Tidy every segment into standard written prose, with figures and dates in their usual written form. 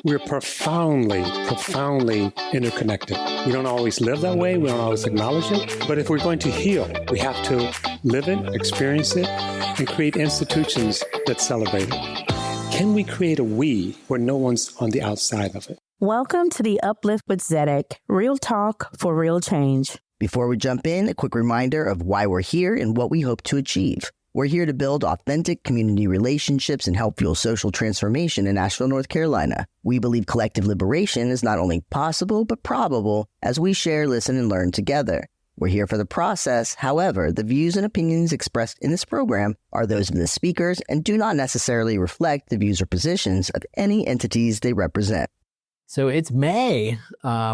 we're profoundly interconnected. We don't always live that way. We don't always acknowledge it. But if we're going to heal, we have to live it, experience it, and create institutions that celebrate it. Can we create a we where no one's on the outside of it? Welcome to the Uplift with Zedek, real talk for real change. Before we jump in, a quick reminder of why we're here and what we hope to achieve. We're here to build authentic community relationships and help fuel social transformation in Asheville, North Carolina. We believe collective liberation is not only possible, but probable as we share, listen, and learn together. We're here for the process. However, the views and opinions expressed in this program are those of the speakers and do not necessarily reflect the views or positions of any entities they represent. So it's May,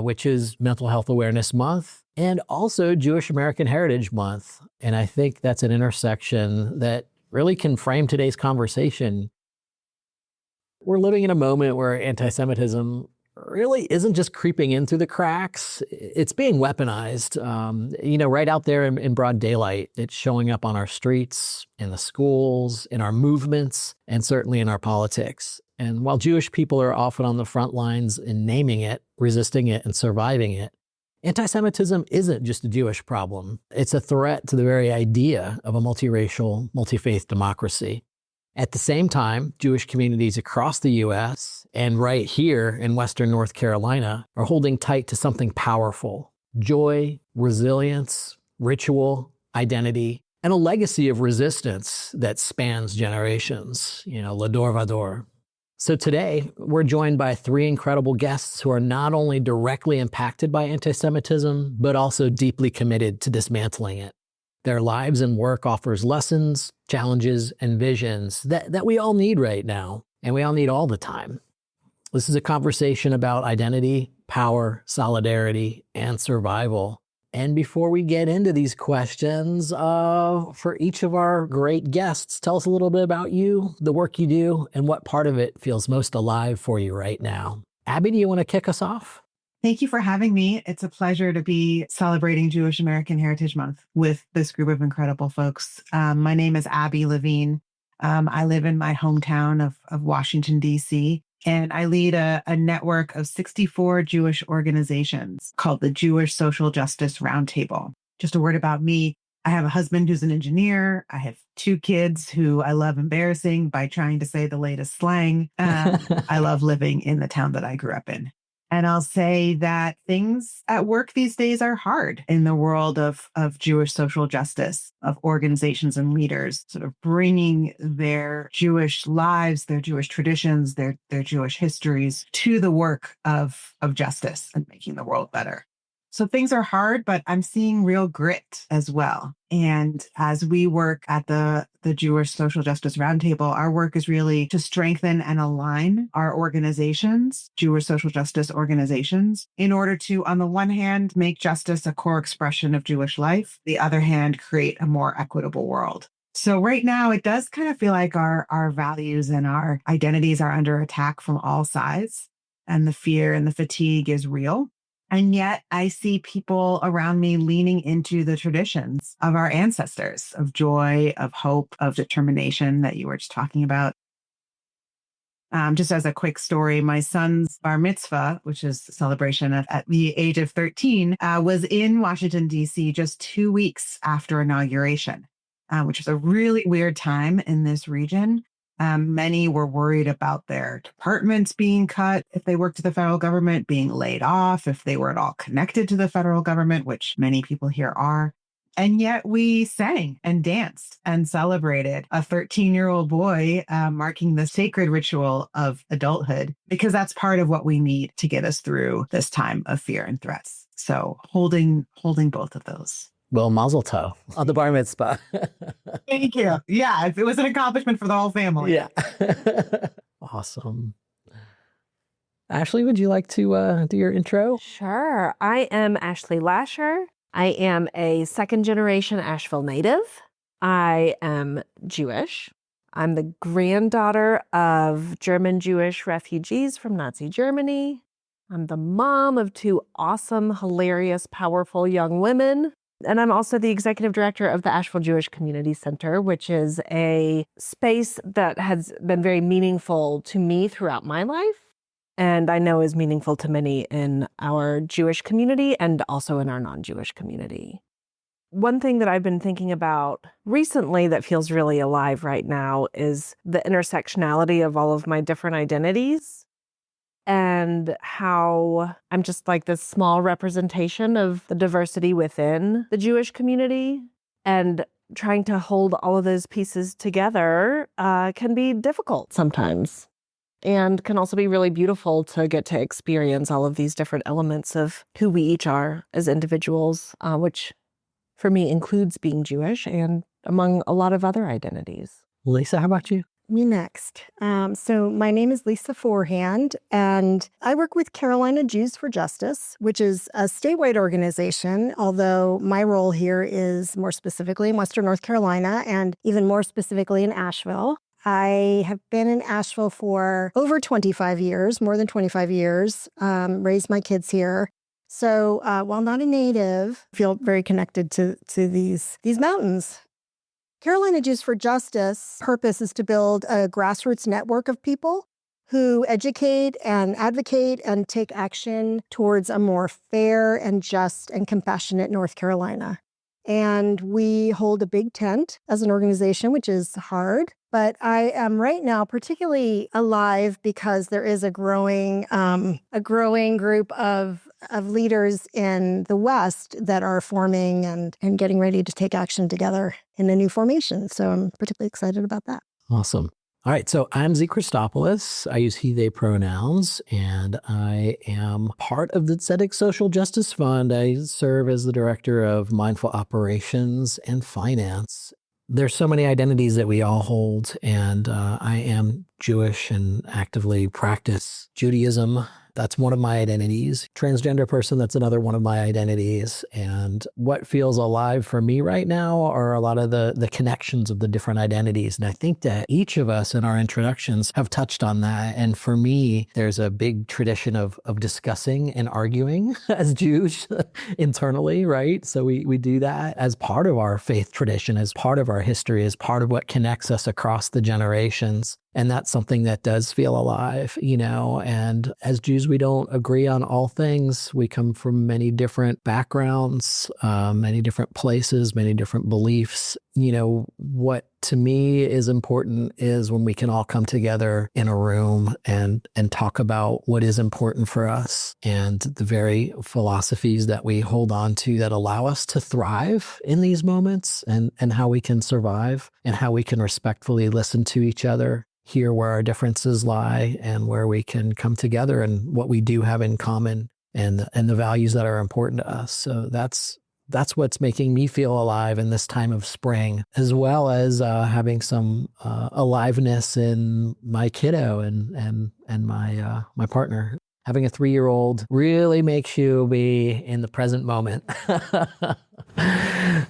which is Mental Health Awareness Month, and also Jewish American Heritage Month. And I think that's an intersection that really can frame today's conversation. We're living in a moment where anti-Semitism really isn't just creeping in through the cracks. It's being weaponized, right out there in broad daylight. It's showing up on our streets, in the schools, in our movements, and certainly in our politics. And while Jewish people are often on the front lines in naming it, resisting it, and surviving it, anti-Semitism isn't just a Jewish problem. It's a threat to the very idea of a multiracial, multi-faith democracy. At the same time, Jewish communities across the U.S. and right here in Western North Carolina are holding tight to something powerful: joy, resilience, ritual, identity, and a legacy of resistance that spans generations, Lador Vador. So today, we're joined by three incredible guests who are not only directly impacted by anti-Semitism, but also deeply committed to dismantling it. Their lives and work offers lessons, challenges, and visions that we all need right now, and we all need all the time. This is a conversation about identity, power, solidarity, and survival. And before we get into these questions, for each of our great guests, tell us a little bit about you, the work you do, and what part of it feels most alive for you right now. Abby, do you want to kick us off? Thank you for having me. It's a pleasure to be celebrating Jewish American Heritage Month with this group of incredible folks. My name is Abby Levine. I live in my hometown of Washington, D.C., and I lead a network of 64 Jewish organizations called the Jewish Social Justice Roundtable. Just a word about me. I have a husband who's an engineer. I have two kids who I love embarrassing by trying to say the latest slang. I love living in the town that I grew up in. And I'll say that things at work these days are hard in the world of Jewish social justice, of organizations and leaders sort of bringing their Jewish lives, their Jewish traditions, their Jewish histories to the work of justice and making the world better. So things are hard, but I'm seeing real grit as well. And as we work at the Jewish Social Justice Roundtable, our work is really to strengthen and align our organizations, Jewish social justice organizations, in order to, on the one hand, make justice a core expression of Jewish life, the other hand, create a more equitable world. So right now, it does kind of feel like our values and our identities are under attack from all sides, and the fear and the fatigue is real. And yet I see people around me leaning into the traditions of our ancestors, of joy, of hope, of determination that you were just talking about. Just as a quick story, my son's bar mitzvah, which is a celebration at the age of 13, was in Washington, D.C. just 2 weeks after inauguration, which was a really weird time in this region. Many were worried about their departments being cut if they worked for the federal government, being laid off if they were at all connected to the federal government, which many people here are. And yet we sang and danced and celebrated a 13-year-old boy marking the sacred ritual of adulthood, because that's part of what we need to get us through this time of fear and threats. So holding both of those. Well, mazel tov on the bar mitzvah. Thank you. Yeah, it was an accomplishment for the whole family. Yeah. Awesome. Ashley, would you like to do your intro? Sure. I am Ashley Lasher. I am a second-generation Asheville native. I am Jewish. I'm the granddaughter of German Jewish refugees from Nazi Germany. I'm the mom of two awesome, hilarious, powerful young women. And I'm also the executive director of the Asheville Jewish Community Center, which is a space that has been very meaningful to me throughout my life. and I know is meaningful to many in our Jewish community and also in our non-Jewish community. One thing that I've been thinking about recently that feels really alive right now is the intersectionality of all of my different identities and how I'm just like this small representation of the diversity within the Jewish community. And trying to hold all of those pieces together can be difficult sometimes, and can also be really beautiful to get to experience all of these different elements of who we each are as individuals, which for me includes being Jewish and among a lot of other identities. Lisa, how about you? Me next. So my name is Lisa Forehand, and I work with Carolina Jews for Justice, which is a statewide organization, although my role here is more specifically in Western North Carolina and even more specifically in Asheville. I have been in Asheville for over 25 years, more than 25 years, raised my kids here. So while not a native, I feel very connected to these mountains. Carolina Jews for Justice purpose is to build a grassroots network of people who educate and advocate and take action towards a more fair and just and compassionate North Carolina. And we hold a big tent as an organization, which is hard. But I am right now particularly alive because there is a growing group of leaders in the West that are forming and getting ready to take action together in a new formation. So I'm particularly excited about that. Awesome. All right, so I'm Z Christopoulos. I use he, they pronouns, and I am part of the Tzedek Social Justice Fund. I serve as the director of mindful operations and finance. There's so many identities that we all hold, and I am Jewish and actively practice Judaism. That's one of my identities. Transgender person, that's another one of my identities. And what feels alive for me right now are a lot of the connections of the different identities. And I think that each of us in our introductions have touched on that. And for me, there's a big tradition of discussing and arguing as Jews internally, right? So we do that as part of our faith tradition, as part of our history, as part of what connects us across the generations. And that's something that does feel alive, and as Jews, we don't agree on all things. We come from many different backgrounds, many different places, many different beliefs. What to me is important is when we can all come together in a room and talk about what is important for us and the very philosophies that we hold on to that allow us to thrive in these moments and how we can survive and how we can respectfully listen to each other, hear where our differences lie and where we can come together and what we do have in common and the values that are important to us. So that's what's making me feel alive in this time of spring, as well as having some aliveness in my kiddo and my partner. Having a 3-year-old really makes you be in the present moment.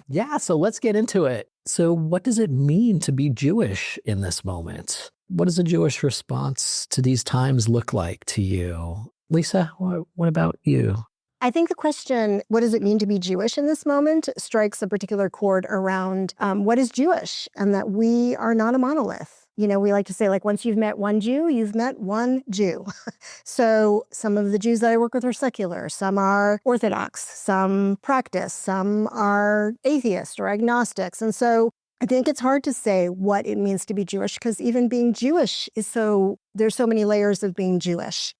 Yeah, so let's get into it. So what does it mean to be Jewish in this moment? What does a Jewish response to these times look like to you? Lisa, what about you? I think the question, what does it mean to be Jewish in this moment, strikes a particular chord around what is Jewish and that we are not a monolith. We like to say, once you've met one Jew, you've met one Jew. So some of the Jews that I work with are secular, some are Orthodox, some practice, some are atheist or agnostics. And so I think it's hard to say what it means to be Jewish because even being Jewish there's so many layers of being Jewish.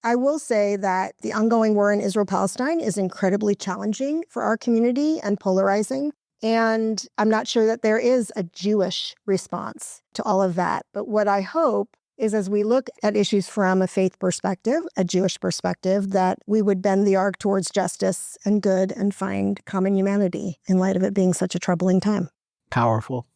I will say that the ongoing war in Israel-Palestine is incredibly challenging for our community and polarizing. And I'm not sure that there is a Jewish response to all of that. But what I hope is as we look at issues from a faith perspective, a Jewish perspective, that we would bend the arc towards justice and good and find common humanity in light of it being such a troubling time. Powerful.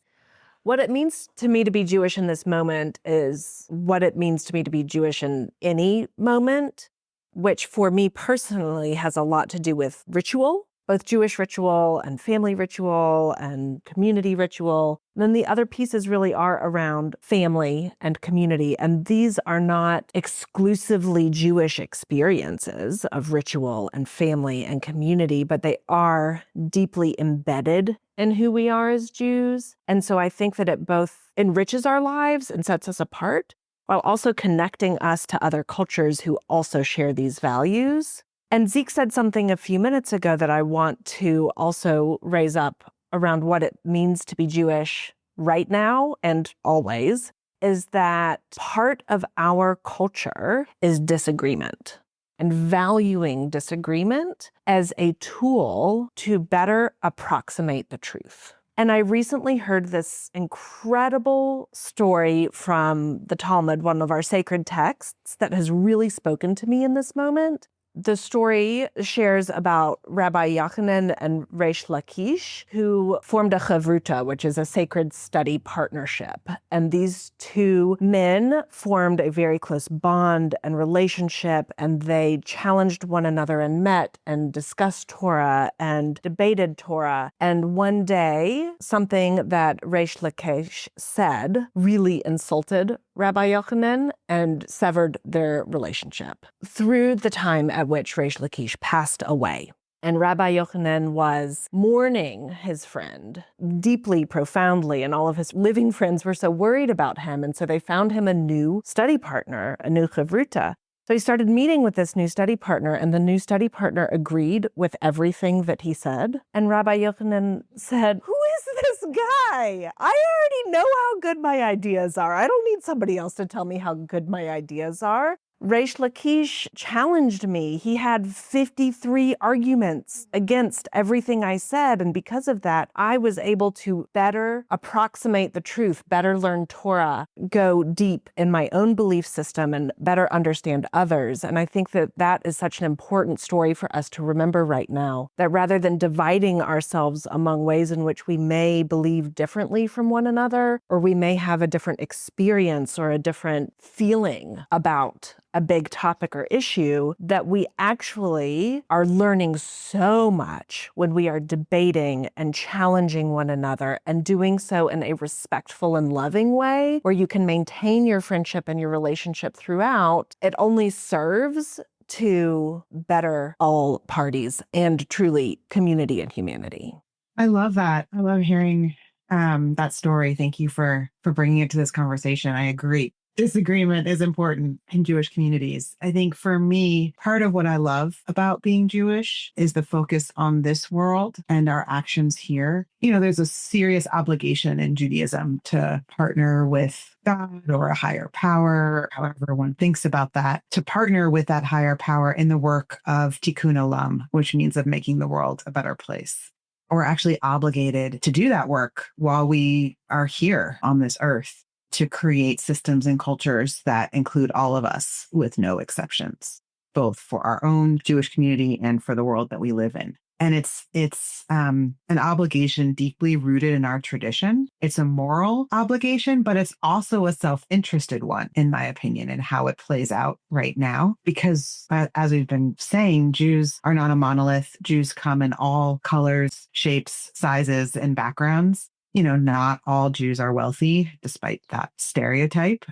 What it means to me to be Jewish in this moment is what it means to me to be Jewish in any moment, which for me personally has a lot to do with ritual, both Jewish ritual and family ritual and community ritual. And then the other pieces really are around family and community. And these are not exclusively Jewish experiences of ritual and family and community, but they are deeply embedded in who we are as Jews. And so I think that it both enriches our lives and sets us apart, while also connecting us to other cultures who also share these values. And Zeke said something a few minutes ago that I want to also raise up around what it means to be Jewish right now and always, is that part of our culture is disagreement and valuing disagreement as a tool to better approximate the truth. And I recently heard this incredible story from the Talmud, one of our sacred texts, that has really spoken to me in this moment. The story shares about Rabbi Yochanan and Reish Lakish, who formed a chavruta, which is a sacred study partnership. And these two men formed a very close bond and relationship, and they challenged one another and met and discussed Torah and debated Torah. And one day, something that Reish Lakish said really insulted Rabbi Yochanan and severed their relationship through the time at which Reish Lakish passed away. And Rabbi Yochanan was mourning his friend deeply, profoundly, and all of his living friends were so worried about him. And so they found him a new study partner, a new chavruta. So he started meeting with this new study partner, and the new study partner agreed with everything that he said. And Rabbi Yochanan said, "Who is this guy? I already know how good my ideas are. I don't need somebody else to tell me how good my ideas are." Reish Lakish challenged me. He had 53 arguments against everything I said. And because of that, I was able to better approximate the truth, better learn Torah, go deep in my own belief system, and better understand others. And I think that that is such an important story for us to remember right now, that rather than dividing ourselves among ways in which we may believe differently from one another, or we may have a different experience or a different feeling about a big topic or issue, that we actually are learning so much when we are debating and challenging one another, and doing so in a respectful and loving way where you can maintain your friendship and your relationship throughout. It only serves to better all parties and truly community and humanity. I love that. I love hearing that story. Thank you for bringing it to this conversation. I agree. Disagreement is important in Jewish communities. I think for me, part of what I love about being Jewish is the focus on this world and our actions here. You know, there's a serious obligation in Judaism to partner with God or a higher power, however one thinks about that, to partner with that higher power in the work of Tikkun Olam, which means of making the world a better place. We're actually obligated to do that work while we are here on this earth, to create systems and cultures that include all of us with no exceptions, both for our own Jewish community and for the world that we live in. And it's an obligation deeply rooted in our tradition. It's a moral obligation, but it's also a self-interested one, in my opinion, in how it plays out right now. Because as we've been saying, Jews are not a monolith. Jews come in all colors, shapes, sizes, and backgrounds. You know, not all Jews are wealthy, despite that stereotype.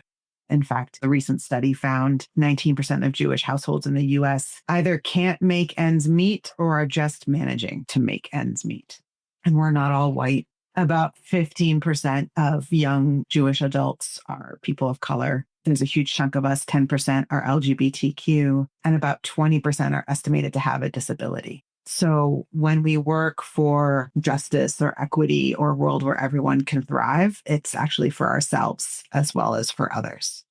In fact, a recent study found 19% of Jewish households in the US either can't make ends meet or are just managing to make ends meet. And we're not all white. About 15% of young Jewish adults are people of color. There's a huge chunk of us, 10% are LGBTQ, and about 20% are estimated to have a disability. So when we work for justice or equity or a world where everyone can thrive, it's actually for ourselves as well as for others.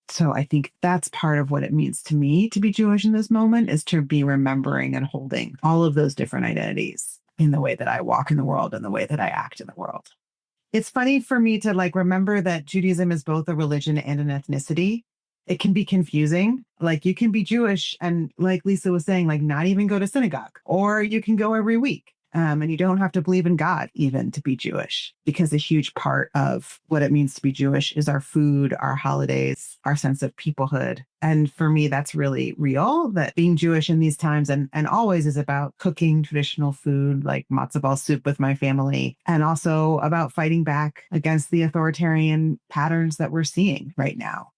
So I think that's part of what it means to me to be Jewish in this moment, is to be remembering and holding all of those different identities in the way that I walk in the world and the way that I act in the world. It's funny for me to remember that Judaism is both a religion and an ethnicity. It can be confusing. Like, you can be Jewish and, like Lisa was saying, not even go to synagogue, or you can go every week. And you don't have to believe in God even to be Jewish, because a huge part of what it means to be Jewish is our food, our holidays, our sense of peoplehood. And for me, that's really real, that being Jewish in these times and always is about cooking traditional food like matzo ball soup with my family, and also about fighting back against the authoritarian patterns that we're seeing right now.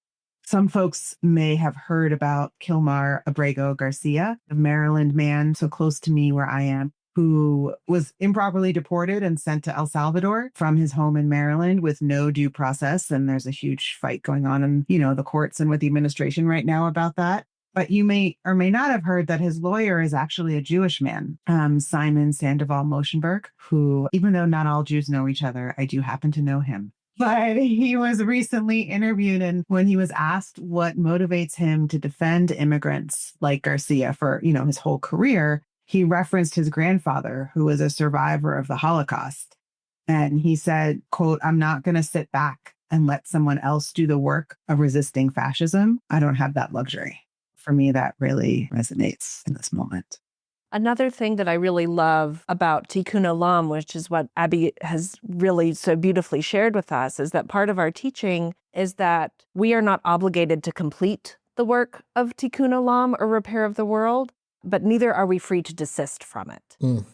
Some folks may have heard about Kilmar Abrego Garcia, a Maryland man so close to me where I am, who was improperly deported and sent to El Salvador from his home in Maryland with no due process. And there's a huge fight going on in, the courts and with the administration right now about that. But you may or may not have heard that his lawyer is actually a Jewish man, Simon Sandoval Moshenberg, who, even though not all Jews know each other, I do happen to know him. But he was recently interviewed, and when he was asked what motivates him to defend immigrants like Garcia for, his whole career, he referenced his grandfather, who was a survivor of the Holocaust. And he said, quote, "I'm not going to sit back and let someone else do the work of resisting fascism. I don't have that luxury." For me, that really resonates in this moment. Another thing that I really love about Tikkun Olam, which is what Abby has really so beautifully shared with us, is that part of our teaching is that we are not obligated to complete the work of Tikkun Olam or repair of the world, but neither are we free to desist from it.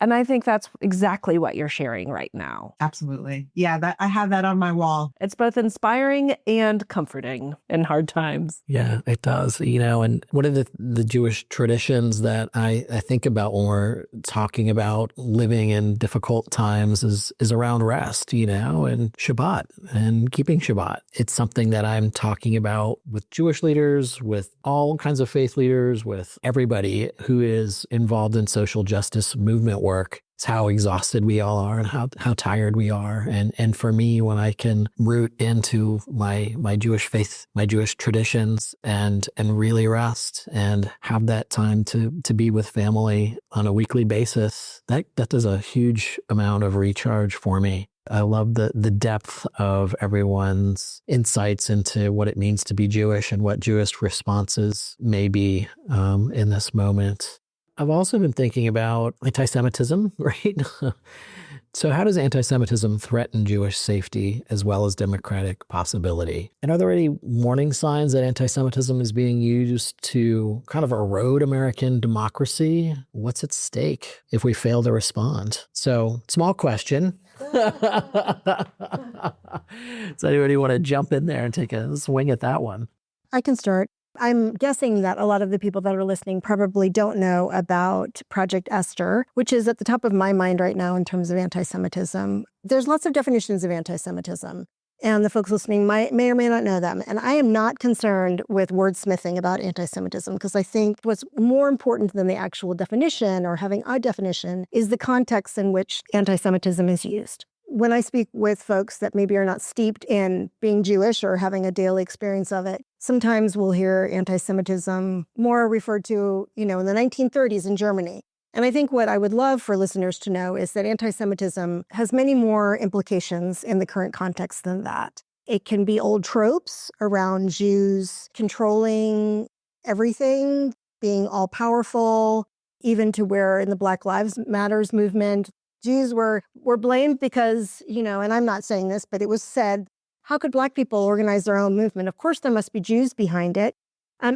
And I think that's exactly what you're sharing right now. Absolutely. Yeah, I have that on my wall. It's both inspiring and comforting in hard times. Yeah, it does. And one of the Jewish traditions that I think about when we're talking about living in difficult times is around rest, and Shabbat and keeping Shabbat. It's something that I'm talking about with Jewish leaders, with all kinds of faith leaders, with everybody who is involved in social justice movement work. It's how exhausted we all are and how tired we are. And for me, when I can root into my Jewish faith, my Jewish traditions, and really rest and have that time to be with family on a weekly basis, that does a huge amount of recharge for me. I love the depth of everyone's insights into what it means to be Jewish and what Jewish responses may be in this moment. I've also been thinking about anti-Semitism, right? So how does anti-Semitism threaten Jewish safety as well as democratic possibility? And are there any warning signs that anti-Semitism is being used to kind of erode American democracy? What's at stake if we fail to respond? So, small question. Does anybody want to jump in there and take a swing at that one? I can start. I'm guessing that a lot of the people that are listening probably don't know about Project Esther, which is at the top of my mind right now in terms of anti-Semitism. There's lots of definitions of anti-Semitism, and the folks listening may or may not know them. And I am not concerned with wordsmithing about anti-Semitism, because I think what's more important than the actual definition or having a definition is the context in which anti-Semitism is used. When I speak with folks that maybe are not steeped in being Jewish or having a daily experience of it, sometimes we'll hear anti-Semitism more referred to, in the 1930s in Germany. And I think what I would love for listeners to know is that anti-Semitism has many more implications in the current context than that. It can be old tropes around Jews controlling everything, being all-powerful, even to where in the Black Lives Matters movement, Jews were blamed because, and I'm not saying this, but it was said, how could Black people organize their own movement? Of course, there must be Jews behind it.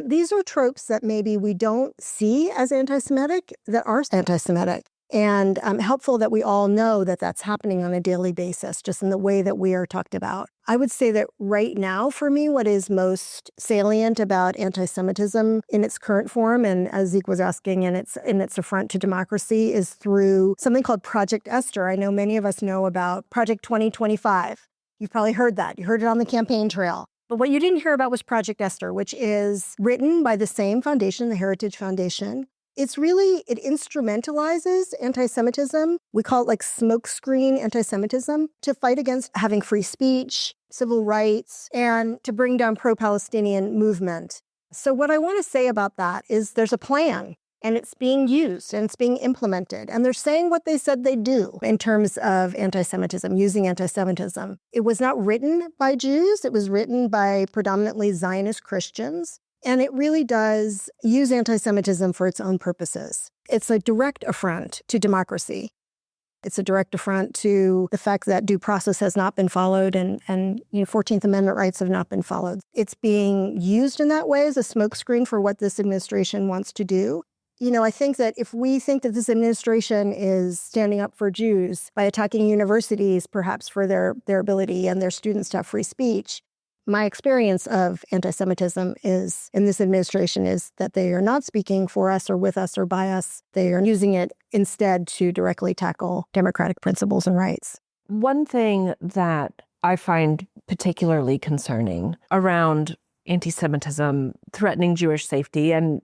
These are tropes that maybe we don't see as anti-Semitic, that are anti-Semitic. And helpful that we all know that that's happening on a daily basis, just in the way that we are talked about. I would say that right now, for me, what is most salient about anti-Semitism in its current form, and as Zeke was asking, in its affront to democracy, is through something called Project Esther. I know many of us know about Project 2025. You've probably heard that. You heard it on the campaign trail. But what you didn't hear about was Project Esther, which is written by the same foundation, the Heritage Foundation. It instrumentalizes anti-Semitism. We call it like smokescreen anti-Semitism, to fight against having free speech, civil rights, and to bring down pro-Palestinian movement. So what I want to say about that is there's a plan, and it's being used, and it's being implemented. And they're saying what they said they'd do in terms of anti-Semitism, using anti-Semitism. It was not written by Jews. It was written by predominantly Zionist Christians. And it really does use anti-Semitism for its own purposes. It's a direct affront to democracy. It's a direct affront to the fact that due process has not been followed and 14th Amendment rights have not been followed. It's being used in that way as a smokescreen for what this administration wants to do. I think that if we think that this administration is standing up for Jews by attacking universities, perhaps for their ability and their students to have free speech, My experience of anti-Semitism is in this administration is that they are not speaking for us or with us or by us. They are using it instead to directly tackle democratic principles and rights. One thing that I find particularly concerning around anti-Semitism threatening Jewish safety and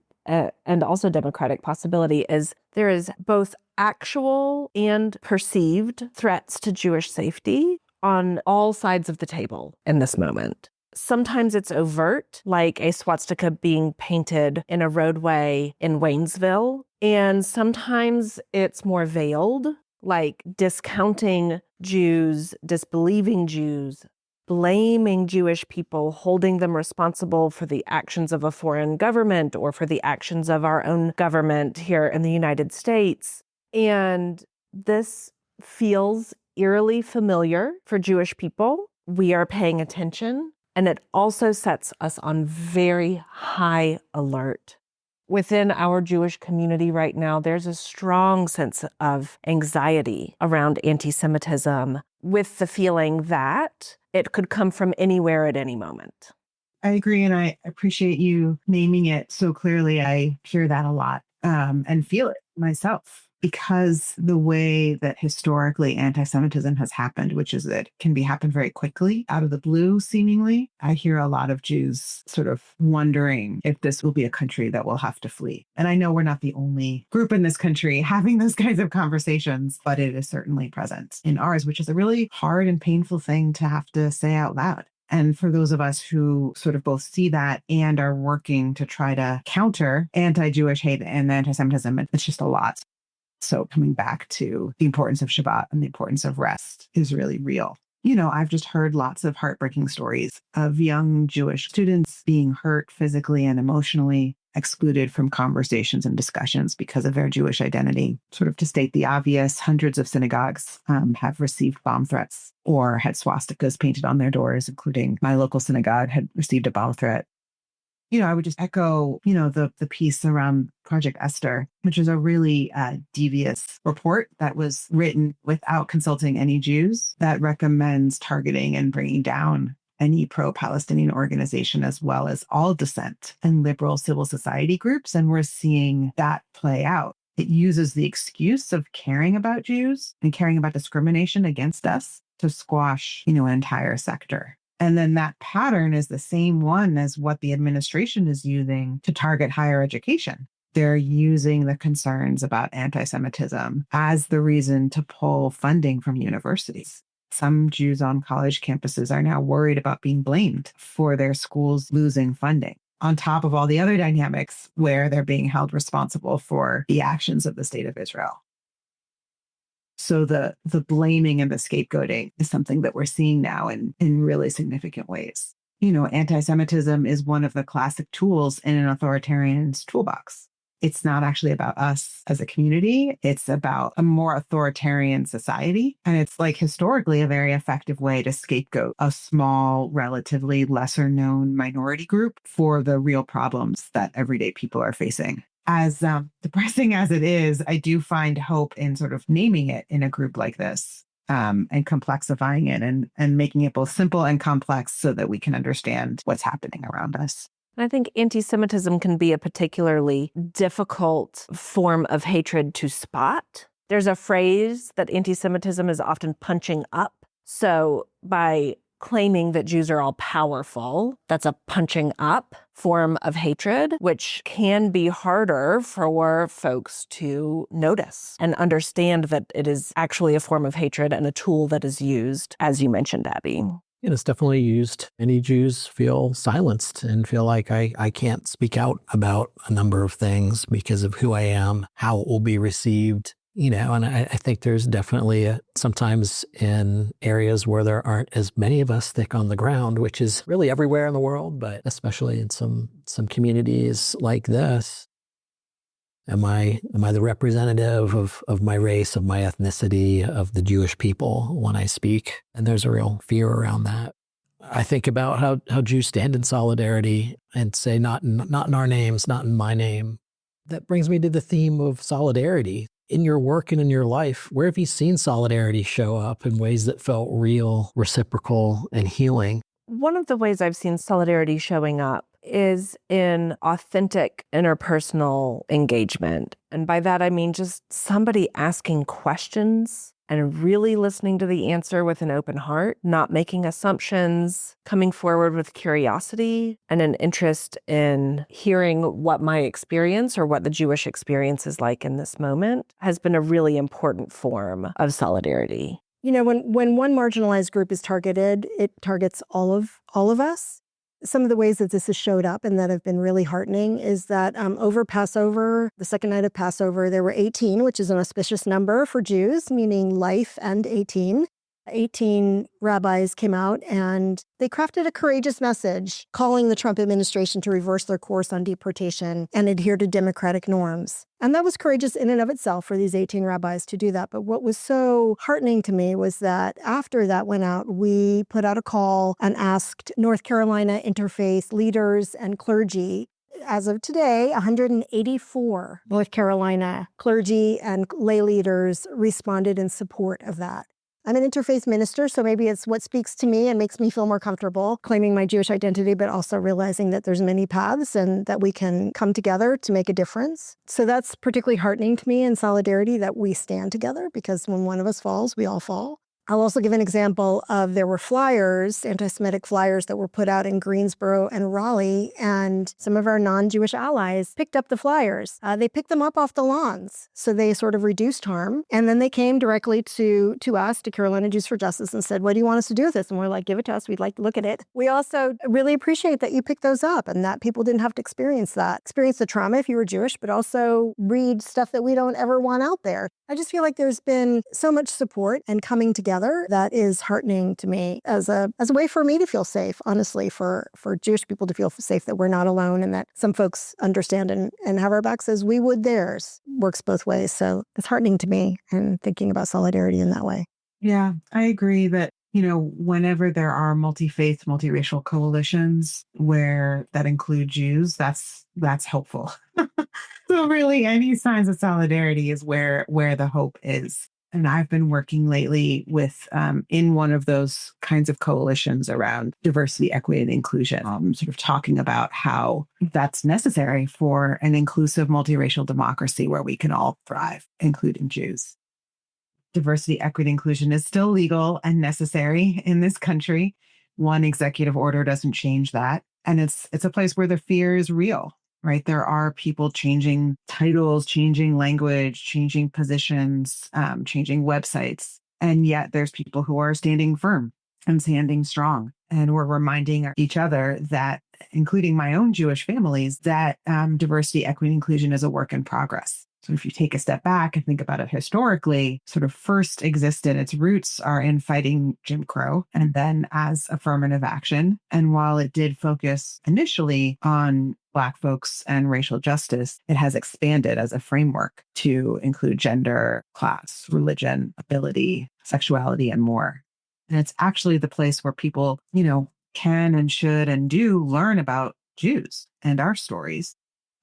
also democratic possibility is there is both actual and perceived threats to Jewish safety on all sides of the table in this moment. Sometimes it's overt, like a swastika being painted in a roadway in Waynesville, and sometimes it's more veiled, like discounting Jews, disbelieving Jews, blaming Jewish people, holding them responsible for the actions of a foreign government or for the actions of our own government here in the United States. And this feels eerily familiar for Jewish people. We are paying attention, and it also sets us on very high alert. Within our Jewish community right now, there's a strong sense of anxiety around anti-Semitism, with the feeling that it could come from anywhere at any moment. I agree, and I appreciate you naming it so clearly. I hear that a lot and feel it myself, because the way that historically anti-Semitism has happened, which is that it can be happen very quickly, out of the blue, seemingly. I hear a lot of Jews sort of wondering if this will be a country that will have to flee. And I know we're not the only group in this country having those kinds of conversations, but it is certainly present in ours, which is a really hard and painful thing to have to say out loud. And for those of us who sort of both see that and are working to try to counter anti-Jewish hate and anti-Semitism, it's just a lot. So coming back to the importance of Shabbat and the importance of rest is really real. You know, I've just heard lots of heartbreaking stories of young Jewish students being hurt physically and emotionally, excluded from conversations and discussions because of their Jewish identity. Sort of to state the obvious, hundreds of synagogues have received bomb threats or had swastikas painted on their doors, including my local synagogue had received a bomb threat. You know, I would just echo, the piece around Project Esther, which is a really devious report that was written without consulting any Jews, that recommends targeting and bringing down any pro-Palestinian organization, as well as all dissent and liberal civil society groups. And we're seeing that play out. It uses the excuse of caring about Jews and caring about discrimination against us to squash, an entire sector. And then that pattern is the same one as what the administration is using to target higher education. They're using the concerns about anti-Semitism as the reason to pull funding from universities. Some Jews on college campuses are now worried about being blamed for their schools losing funding, on top of all the other dynamics where they're being held responsible for the actions of the state of Israel. So the blaming and the scapegoating is something that we're seeing now in really significant ways. Anti-Semitism is one of the classic tools in an authoritarian's toolbox. It's not actually about us as a community. It's about a more authoritarian society. And it's historically a very effective way to scapegoat a small, relatively lesser known minority group for the real problems that everyday people are facing. As depressing as it is, I do find hope in sort of naming it in a group like this and complexifying it and making it both simple and complex so that we can understand what's happening around us. I think anti-Semitism can be a particularly difficult form of hatred to spot. There's a phrase that anti-Semitism is often punching up. So by claiming that Jews are all powerful, that's a punching up form of hatred, which can be harder for folks to notice and understand that it is actually a form of hatred and a tool that is used, as you mentioned, Abby. It's definitely used. Many Jews feel silenced and feel like I can't speak out about a number of things because of who I am, how it will be received. And I think there's definitely sometimes in areas where there aren't as many of us thick on the ground, which is really everywhere in the world, but especially in some communities like this. Am I the representative of my race, of my ethnicity, of the Jewish people when I speak? And there's a real fear around that. I think about how Jews stand in solidarity and say, not in our names, not in my name. That brings me to the theme of solidarity. In your work and in your life, where have you seen solidarity show up in ways that felt real, reciprocal, and healing? One of the ways I've seen solidarity showing up is in authentic interpersonal engagement. And by that, I mean just somebody asking questions and really listening to the answer with an open heart, not making assumptions, coming forward with curiosity and an interest in hearing what my experience or what the Jewish experience is like in this moment has been a really important form of solidarity. You know, when one marginalized group is targeted, it targets all of us. Some of the ways that this has showed up and that have been really heartening is that over Passover, the second night of Passover, there were 18, which is an auspicious number for Jews, meaning life and 18. 18 rabbis came out and they crafted a courageous message calling the Trump administration to reverse their course on deportation and adhere to democratic norms. And that was courageous in and of itself for these 18 rabbis to do that. But what was so heartening to me was that after that went out, we put out a call and asked North Carolina interfaith leaders and clergy. As of today, 184 North Carolina clergy and lay leaders responded in support of that. I'm an interfaith minister, so maybe it's what speaks to me and makes me feel more comfortable claiming my Jewish identity, but also realizing that there's many paths and that we can come together to make a difference. So that's particularly heartening to me in solidarity that we stand together, because when one of us falls, we all fall. I'll also give an example of there were flyers, anti-Semitic flyers that were put out in Greensboro and Raleigh, and some of our non-Jewish allies picked up the flyers. They picked them up off the lawns, so they sort of reduced harm. And then they came directly to us, to Carolina Jews for Justice, and said, what do you want us to do with this? And we're like, give it to us. We'd like to look at it. We also really appreciate that you picked those up and that people didn't have to experience the trauma if you were Jewish, but also read stuff that we don't ever want out there. I just feel like there's been so much support and coming together that is heartening to me as a way for me to feel safe, honestly, for Jewish people to feel safe that we're not alone and that some folks understand and have our backs as we would theirs. Works both ways. So it's heartening to me and thinking about solidarity in that way. Yeah, I agree that, whenever there are multi-faith, multiracial coalitions where that include Jews, that's helpful. So really any signs of solidarity is where the hope is. And I've been working lately with in one of those kinds of coalitions around diversity, equity, and inclusion, sort of talking about how that's necessary for an inclusive multiracial democracy where we can all thrive, including Jews. Diversity, equity, inclusion is still legal and necessary in this country. One executive order doesn't change that. And it's a place where the fear is real, right? There are people changing titles, changing language, changing positions, changing websites. And yet there's people who are standing firm and standing strong. And we're reminding each other that, including my own Jewish families, that diversity, equity, inclusion is a work in progress. So if you take a step back and think about it historically, sort of first existed, its roots are in fighting Jim Crow and then as affirmative action. And while it did focus initially on Black folks and racial justice, it has expanded as a framework to include gender, class, religion, ability, sexuality, and more. And it's actually the place where people, can and should and do learn about Jews and our stories,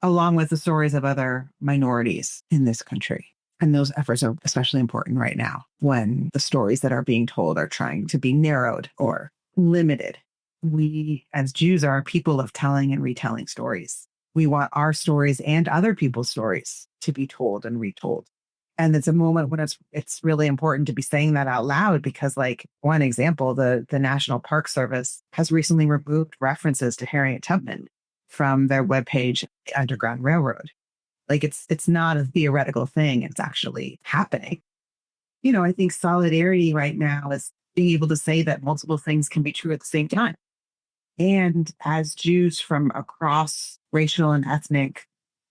along with the stories of other minorities in this country. And those efforts are especially important right now when the stories that are being told are trying to be narrowed or limited. We, as Jews, are a people of telling and retelling stories. We want our stories and other people's stories to be told and retold. And it's a moment when it's really important to be saying that out loud because, like, one example, the National Park Service has recently removed references to Harriet Tubman from their webpage, the Underground Railroad. Like, it's not a theoretical thing. It's actually happening. I think solidarity right now is being able to say that multiple things can be true at the same time. And as Jews from across racial and ethnic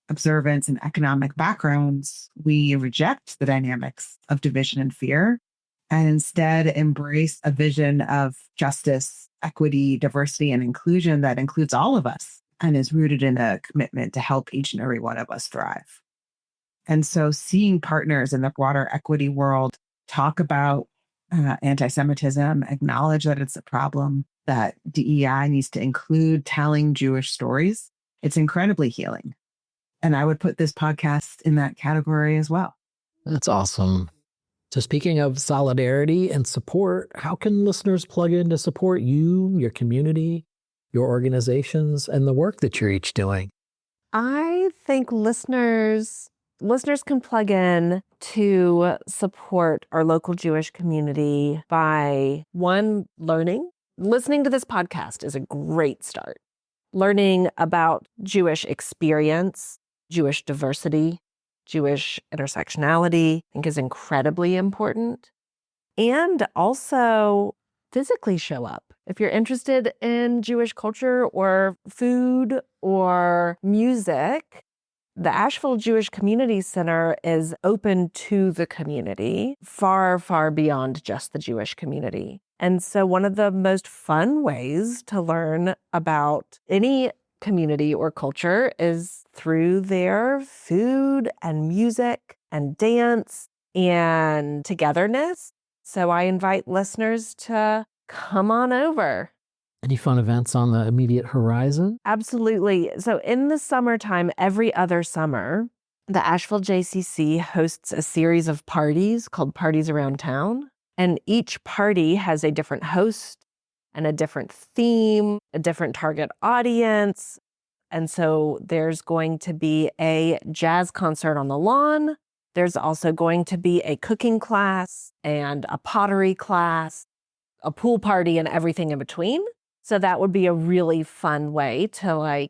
observance and economic backgrounds, we reject the dynamics of division and fear and instead embrace a vision of justice, equity, diversity, and inclusion that includes all of us and is rooted in a commitment to help each and every one of us thrive. And so seeing partners in the broader equity world talk about anti-Semitism, acknowledge that it's a problem, that DEI needs to include telling Jewish stories, it's incredibly healing. And I would put this podcast in that category as well. That's awesome. So speaking of solidarity and support, how can listeners plug in to support you, your community, your organizations, and the work that you're each doing? I think listeners can plug in to support our local Jewish community by, one, learning. Listening to this podcast is a great start. Learning about Jewish experience, Jewish diversity, Jewish intersectionality, I think is incredibly important. And also physically show up. If you're interested in Jewish culture or food or music, the Asheville Jewish Community Center is open to the community, far, far beyond just the Jewish community. And so one of the most fun ways to learn about any community or culture is through their food and music and dance and togetherness. So I invite listeners to come on over. Any fun events on the immediate horizon? Absolutely. So in the summertime, every other summer, the Asheville JCC hosts a series of parties called Parties Around Town. And each party has a different host and a different theme, a different target audience. And so there's going to be a jazz concert on the lawn. There's also going to be a cooking class and a pottery class, a pool party, and everything in between. So that would be a really fun way to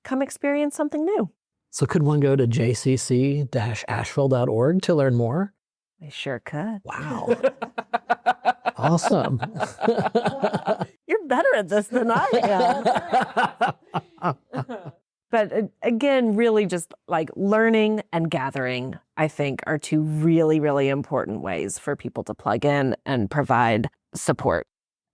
come experience something new. So could one go to jcc-asheville.org to learn more? They sure could. Wow. Awesome. You're better at this than I am. But again, really just learning and gathering, I think, are two really, really important ways for people to plug in and provide support.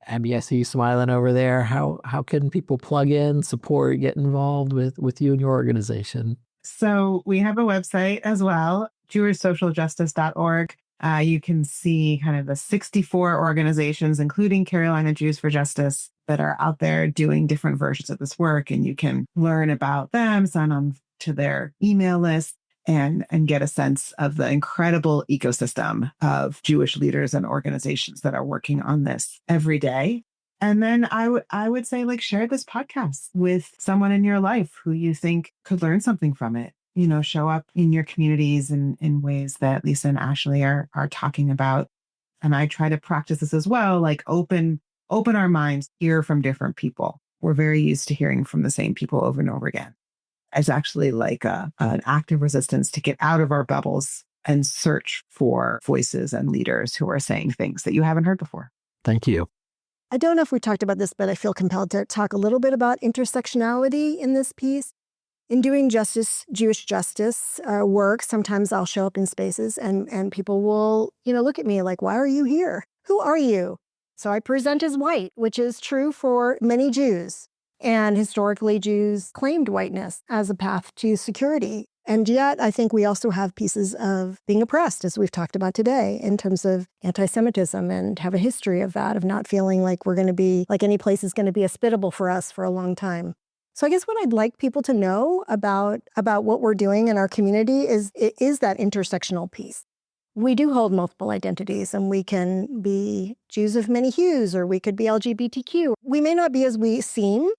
Abby, I see you smiling over there. How can people plug in, support, get involved with you and your organization? So we have a website as well, jewishsocialjustice.org. You can see kind of the 64 organizations, including Carolina Jews for Justice, that are out there doing different versions of this work. And you can learn about them, sign on to their email list, and get a sense of the incredible ecosystem of Jewish leaders and organizations that are working on this every day. And then I would say, share this podcast with someone in your life who you think could learn something from it. Show up in your communities in ways that Lisa and Ashley are talking about. And I try to practice this as well, open our minds, hear from different people. We're very used to hearing from the same people over and over again. It's actually an act of resistance to get out of our bubbles and search for voices and leaders who are saying things that you haven't heard before. Thank you. I don't know if we talked about this, but I feel compelled to talk a little bit about intersectionality in this piece. In doing Jewish justice work, sometimes I'll show up in spaces and people will, look at me like, why are you here? Who are you? So I present as white, which is true for many Jews. And historically, Jews claimed whiteness as a path to security. And yet, I think we also have pieces of being oppressed, as we've talked about today, in terms of antisemitism, and have a history of that, of not feeling like we're going to be, like any place is going to be hospitable for us for a long time. So I guess what I'd like people to know about what we're doing in our community is that intersectional piece. We do hold multiple identities, and we can be Jews of many hues, or we could be LGBTQ. We may not be as we seem,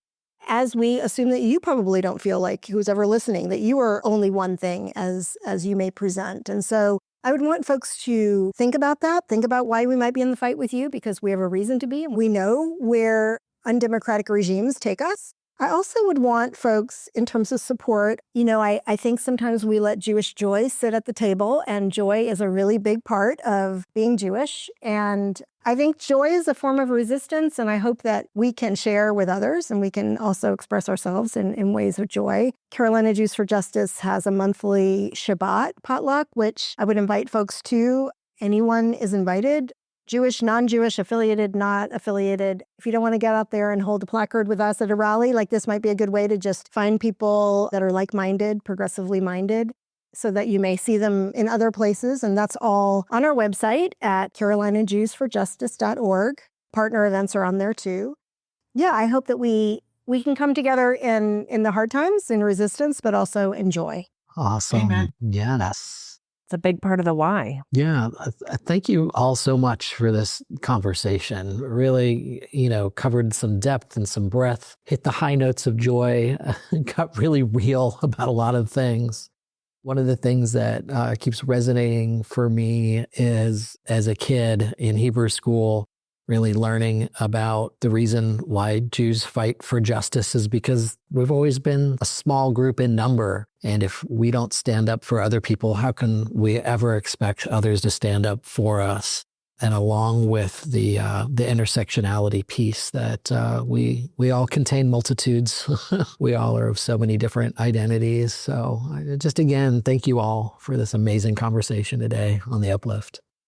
as we assume that you probably don't feel like, who's ever listening, that you are only one thing as you may present. And so I would want folks to think about that, think about why we might be in the fight with you, because we have a reason to be. We know where undemocratic regimes take us. I also would want folks, in terms of support, I think sometimes we let Jewish joy sit at the table, and joy is a really big part of being Jewish. And I think joy is a form of resistance, and I hope that we can share with others, and we can also express ourselves in ways of joy. Carolina Jews for Justice has a monthly Shabbat potluck, which I would invite folks to. Anyone is invited. Jewish, non-Jewish, affiliated, not affiliated. If you don't want to get out there and hold a placard with us at a rally, this might be a good way to just find people that are like-minded, progressively minded, so that you may see them in other places. And that's all on our website at carolinajewsforjustice.org. Partner events are on there too. Yeah, I hope that we can come together in the hard times, in resistance, but also in joy. Awesome. Amen. Yes. It's a big part of the why. Yeah. Thank you all so much for this conversation. Really, covered some depth and some breadth, hit the high notes of joy, got really real about a lot of things. One of the things that keeps resonating for me is, as a kid in Hebrew school, really learning about the reason why Jews fight for justice is because we've always been a small group in number. And if we don't stand up for other people, how can we ever expect others to stand up for us? And along with the intersectionality piece that we all contain multitudes. We all are of so many different identities. So just again, thank you all for this amazing conversation today on The Uplift.